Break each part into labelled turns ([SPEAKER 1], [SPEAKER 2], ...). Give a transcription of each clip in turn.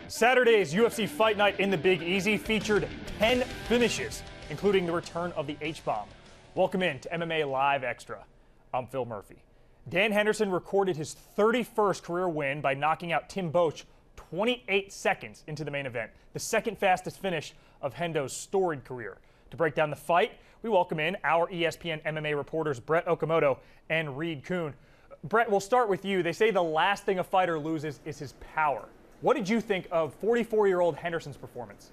[SPEAKER 1] Saturday's UFC Fight Night in the Big Easy featured 10 finishes, including the return of the H-Bomb. Welcome in to MMA Live Extra. I'm Phil Murphy. Dan Henderson recorded his 31st career win by knocking out Tim Boetsch 28 seconds into the main event, the second fastest finish of Hendo's storied career. To break down the fight, we welcome in our ESPN MMA reporters Brett Okamoto and Reed Kuhn. Brett, we'll start with you. They say the last thing a fighter loses is his power. What did you think of 44-year-old Henderson's performance?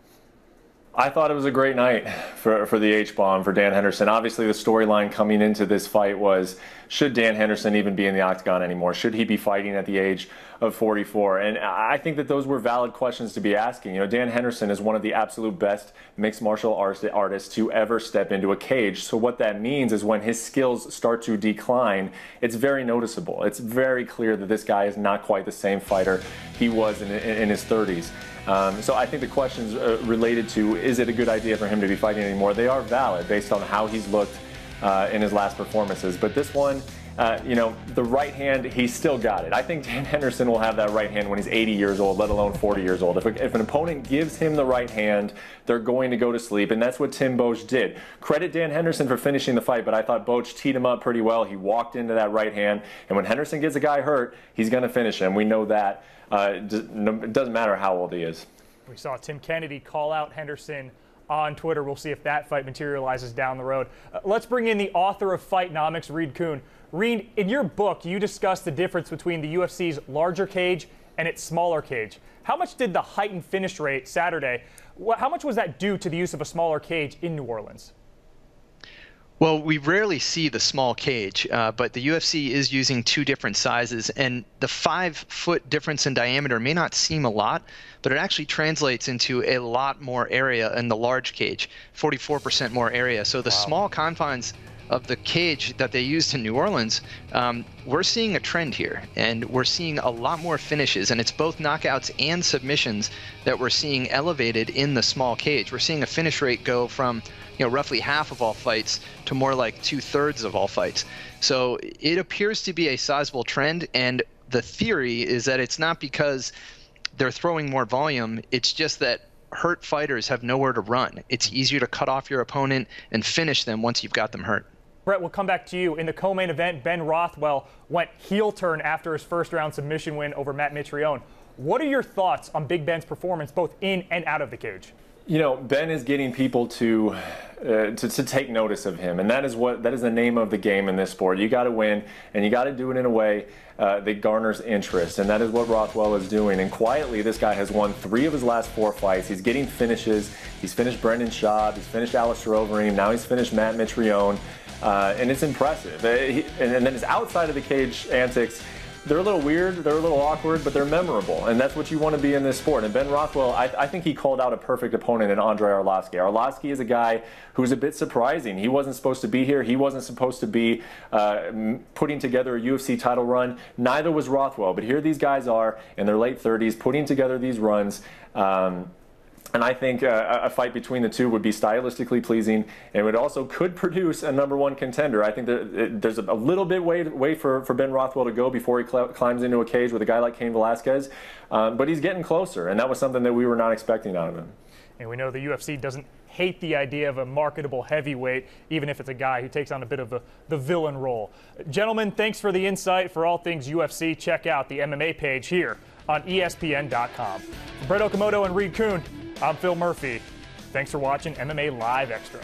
[SPEAKER 2] I thought it was a great night for the H-Bomb, for Dan Henderson. Obviously, the storyline coming into this fight was, should Dan Henderson even be in the octagon anymore? Should he be fighting at the age of 44? And I think that those were valid questions to be asking. You know, Dan Henderson is one of the absolute best mixed martial artists to ever step into a cage. So what that means is when his skills start to decline, it's very noticeable. It's very clear that this guy is not quite the same fighter he was in his 30s. So I think the questions related to, is it a good idea for him to be fighting anymore, they are valid based on how he's looked in his last performances. But this one, you know, the right hand, he's still got it. I think Dan Henderson will have that right hand when he's 80 years old, let alone 40 years old. If an opponent gives him the right hand, they're going to go to sleep, and that's what Tim Boetsch did. Credit Dan Henderson for finishing the fight, but I thought Boetsch teed him up pretty well. He walked into that right hand, and when Henderson gets a guy hurt, he's going to finish him. We know that. It doesn't matter how old he is.
[SPEAKER 1] We saw Tim Kennedy call out Henderson on Twitter. We'll see if that fight materializes down the road. Let's bring in the author of Fightnomics, Reed Kuhn. Reed, in your book, you discuss the difference between the UFC's larger cage and its smaller cage. How much did the heightened finish rate Saturday, how much was that due to the use of a smaller cage in New Orleans?
[SPEAKER 3] Well, we rarely see the small cage, but the UFC is using two different sizes, and the 5-foot difference in diameter may not seem a lot, but it actually translates into a lot more area in the large cage, 44% more area. So the small confines of the cage that they used in New Orleans, we're seeing a trend here, and we're seeing a lot more finishes, and it's both knockouts and submissions that we're seeing elevated in the small cage. We're seeing a finish rate go from, you know, roughly half of all fights to more like 2/3 of all fights. So it appears to be a sizable trend, and the theory is that it's not because they're throwing more volume, it's just that hurt fighters have nowhere to run. It's easier to cut off your opponent and finish them once you've got them hurt.
[SPEAKER 1] Brett, we'll come back to you. In the co-main event, Ben Rothwell went heel turn after his first-round submission win over Matt Mitrione. What are your thoughts on Big Ben's performance both in and out of the cage?
[SPEAKER 2] You know, Ben is getting people to take notice of him, and that is the name of the game in this sport. You got to win, and you got to do it in a way that garners interest, and that is what Rothwell is doing. And quietly, this guy has won 3 of his last 4 fights. He's getting finishes. He's finished Brendan Schaub. He's finished Alistair Overeem. Now he's finished Matt Mitrione, and it's impressive. And then his outside of the cage antics, they're a little weird, they're a little awkward, but they're memorable, and that's what you want to be in this sport. And Ben Rothwell, I think he called out a perfect opponent in Andrei Arlovski. Arlovski is a guy who's a bit surprising. He wasn't supposed to be here. He wasn't supposed to be putting together a UFC title run. Neither was Rothwell, but here these guys are in their late 30s putting together these runs. And I think a fight between the two would be stylistically pleasing, and it also could produce a #1 contender. I think there's a little bit way for Ben Rothwell to go before he climbs into a cage with a guy like Cain Velasquez, but he's getting closer, and that was something that we were not expecting out of him.
[SPEAKER 1] And we know the UFC doesn't hate the idea of a marketable heavyweight, even if it's a guy who takes on a bit of the villain role. Gentlemen, thanks for the insight. For all things UFC, check out the MMA page here on ESPN.com. For Brett Okamoto and Reed Kuhn, I'm Phil Murphy. Thanks for watching MMA Live Extra.